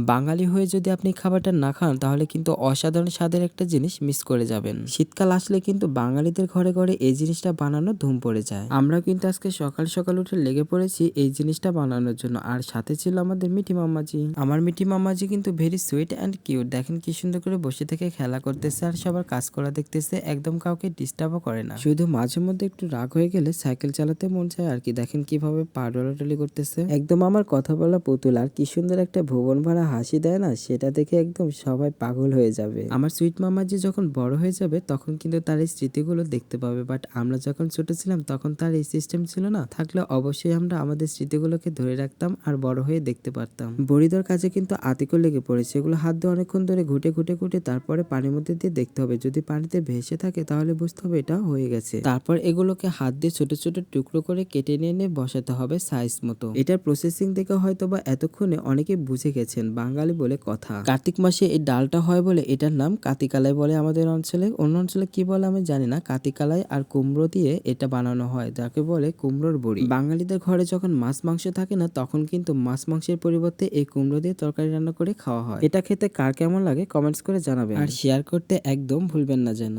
বাঙালি হয়ে যদি আপনি খাবারটা না খান তাহলে কিন্তু অসাধারণ স্বাদের একটা জিনিস মিস করে যাবেন। শীতকাল আসলে কিন্তু বাঙালিদের ঘরে ঘরে এই জিনিসটা বানানো ধুম পড়ে যায়। আমরা কিন্তু আজকে সকাল সকাল উঠে লেগে পড়েছি এই জিনিসটা বানানোর জন্য, আর সাথে ছিল আমাদের মিঠি মাম্মাজি। আমার মিঠি মাম্মাজি কিন্তু ভেরি সুইট অ্যান্ড কিউট। দেখেন কি সুন্দর করে বসে থেকে খেলা করতেছে আর সবার কাজ করা দেখতেছে, একদম কাউকে ডিস্টার্বও করে না। শুধু মাঝে মধ্যে একটু রাগ হয়ে গেলে সাইকেল চালাতে মন চায় আর কি। দেখেন কিভাবে পা ডলাডলি করতেছে, একদম আমার কথা বলা পুতুল। আর কি সুন্দর একটা ভুবন ভরা হাসি দেয় না, সেটা দেখে একদম সবাই পাগল হয়ে যাবে। আমার সুইট মামাজি যখন বড় হয়ে যাবে তখন কিন্তু তার এই স্মৃতিগুলো দেখতে পাবে, বাট আমরা যখন ছোট ছিলাম তখন তার এই সিস্টেম ছিল না। থাকলে অবশ্যই আমরা আমাদের স্মৃতিগুলোকে ধরে রাখতাম আর বড় হয়ে দেখতে পারতাম। বড়িদার কাছে কিন্তু আতিকও লেগে পড়েছে, এগুলো হাত দিয়ে অনেকক্ষণ ধরে ঘুটে ঘুটে ঘুটে তারপরে পানির মধ্যে দিয়ে দেখতে হবে, যদি পানিতে ভেসে থাকে তাহলে বুঝতে হবে এটা হয়ে গেছে। তারপর এগুলোকে হাত দিয়ে ছোট ছোট টুকরো করে কেটে নিয়ে নিয়ে বসাতে হবে সাইজ মতো। এটার প্রসেসিং দেখে হয়তো বা এতক্ষণে অনেকে বুঝে গেছেন, বাঙালি বলে কথা। কার্তিক মাসে এই ডালটা হয় বলে এটার নাম কাতিকালাই বলে আমাদের অঞ্চলে। অন্য অঞ্চলে কি বলে আমি জানি না। কাতিকালাই আর কুমড়ো দিয়ে এটা বানানো হয়, যাকে বলে কুমড়োর বড়ি। বাঙালিদের ঘরে যখন মাছ মাংস থাকে না তখন কিন্তু মাছ মাংসের পরিবর্তে এই কুমড়ো দিয়ে তরকারি রান্না করে খাওয়া হয়। এটা খেতে কার কেমন লাগে কমেন্টস করে জানাবেন, আর শেয়ার করতে একদম ভুলবেন না যেন।